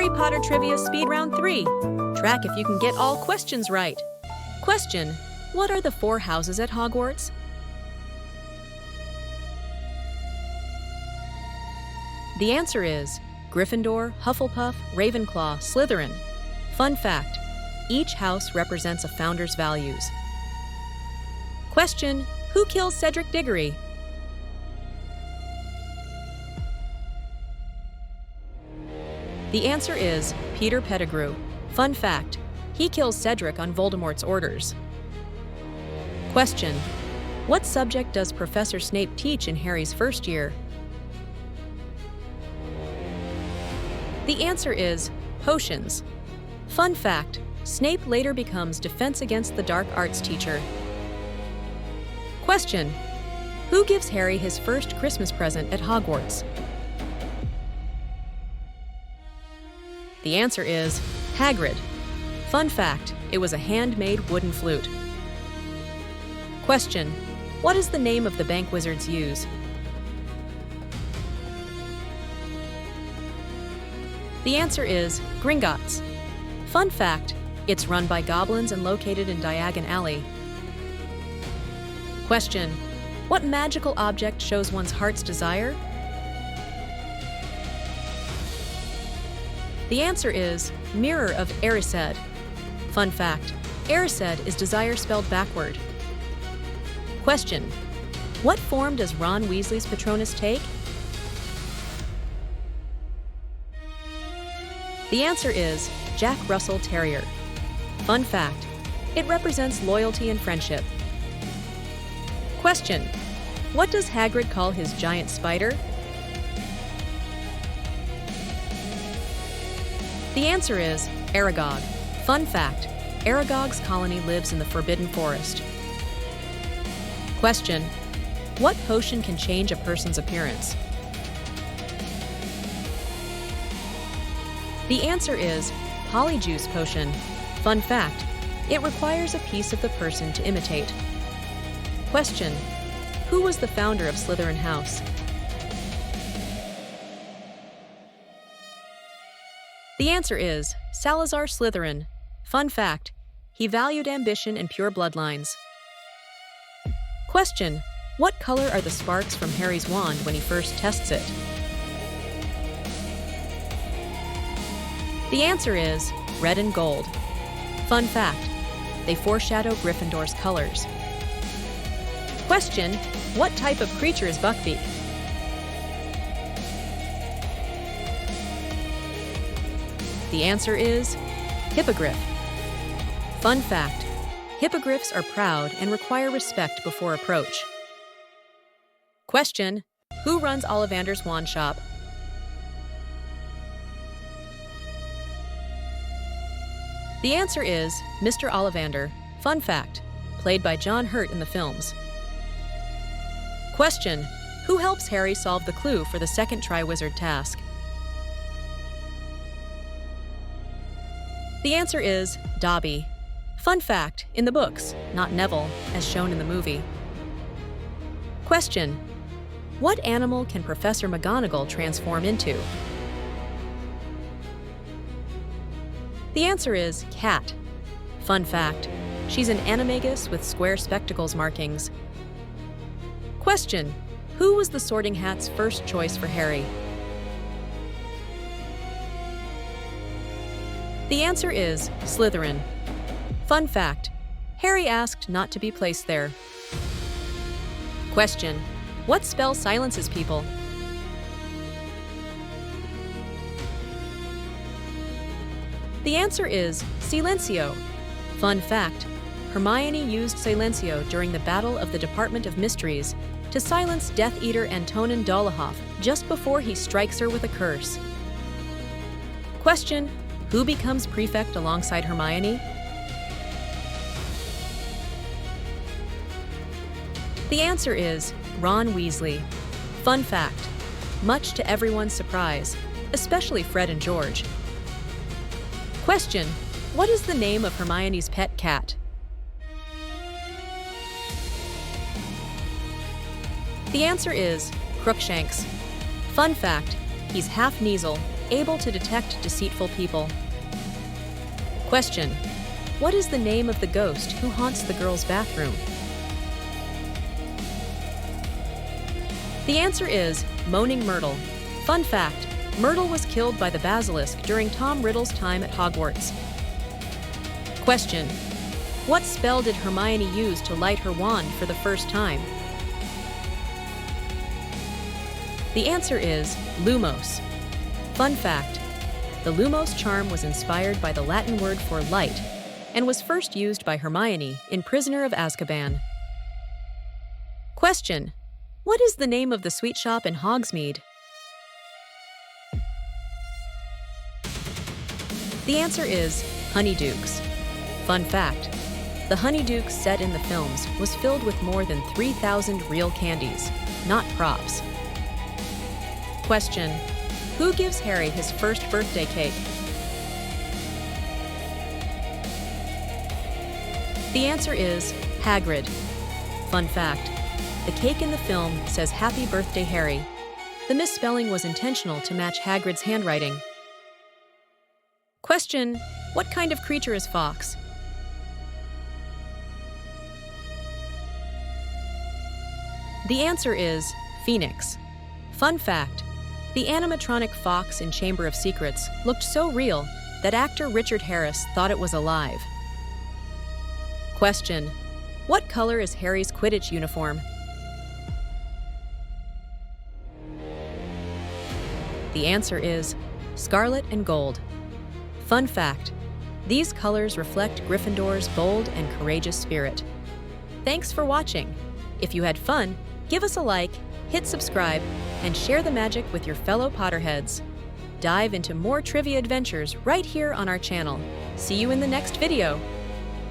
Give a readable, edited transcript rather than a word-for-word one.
Harry Potter Trivia Speed Round 3. Track if you can get all questions right. Question: what are the 4 houses at Hogwarts? The answer is Gryffindor, Hufflepuff, Ravenclaw, Slytherin. Fun fact: each house represents a founder's values. Question: who kills Cedric Diggory? The answer is Peter Pettigrew. Fun fact: he kills Cedric on Voldemort's orders. Question: what subject does Professor Snape teach in Harry's first year? The answer is potions. Fun fact: Snape later becomes Defense Against the Dark Arts teacher. Question: who gives Harry his first Christmas present at Hogwarts? The answer is Hagrid. Fun fact: it was a handmade wooden flute. Question: what is the name of the bank wizards use? The answer is Gringotts. Fun fact: it's run by goblins and located in Diagon Alley. Question: what magical object shows one's heart's desire? The answer is Mirror of Erised. Fun fact: Erised is desire spelled backward. Question: what form does Ron Weasley's Patronus take? The answer is Jack Russell Terrier. Fun fact: it represents loyalty and friendship. Question: what does Hagrid call his giant spider? The answer is Aragog. Fun fact: Aragog's colony lives in the Forbidden Forest. Question: what potion can change a person's appearance? The answer is Polyjuice Potion. Fun fact: it requires a piece of the person to imitate. Question: who was the founder of Slytherin House? The answer is Salazar Slytherin. Fun fact: he valued ambition and pure bloodlines. Question: what color are the sparks from Harry's wand when he first tests it? The answer is red and gold. Fun fact: they foreshadow Gryffindor's colors. Question: what type of creature is Buckbeak? The answer is Hippogriff. Fun fact: hippogriffs are proud and require respect before approach. Question: who runs Ollivander's wand shop? The answer is Mr. Ollivander. Fun fact: played by John Hurt in the films. Question: who helps Harry solve the clue for the second Triwizard task? The answer is Dobby. Fun fact: in the books, not Neville, as shown in the movie. Question: what animal can Professor McGonagall transform into? The answer is cat. Fun fact: she's an animagus with square spectacles markings. Question: who was the Sorting Hat's first choice for Harry? The answer is Slytherin. Fun fact: Harry asked not to be placed there. Question: what spell silences people? The answer is Silencio. Fun fact: Hermione used Silencio during the Battle of the Department of Mysteries to silence Death Eater Antonin Dolohov just before he strikes her with a curse. Question: who becomes prefect alongside Hermione? The answer is Ron Weasley. Fun fact: much to everyone's surprise, especially Fred and George. Question: what is the name of Hermione's pet cat? The answer is Crookshanks. Fun fact: he's half Kneasel, able to detect deceitful people. Question: what is the name of the ghost who haunts the girls' bathroom? The answer is Moaning Myrtle. Fun fact: Myrtle was killed by the basilisk during Tom Riddle's time at Hogwarts. Question: what spell did Hermione use to light her wand for the first time? The answer is Lumos. Fun fact: the Lumos charm was inspired by the Latin word for light and was first used by Hermione in Prisoner of Azkaban. Question: what is the name of the sweet shop in Hogsmeade? The answer is Honeydukes. Fun fact: the Honeydukes set in the films was filled with more than 3,000 real candies, not props. Question: who gives Harry his first birthday cake? The answer is Hagrid. Fun fact: the cake in the film says Happy Birthday, Harry. The misspelling was intentional to match Hagrid's handwriting. Question: what kind of creature is Fawkes? The answer is Phoenix. Fun fact: the animatronic Fawkes in Chamber of Secrets looked so real that actor Richard Harris thought it was alive. Question: what color is Harry's Quidditch uniform? The answer is scarlet and gold. Fun fact: these colors reflect Gryffindor's bold and courageous spirit. Thanks for watching. If you had fun, give us a like, hit subscribe, and share the magic with your fellow Potterheads. Dive into more trivia adventures right here on our channel. See you in the next video.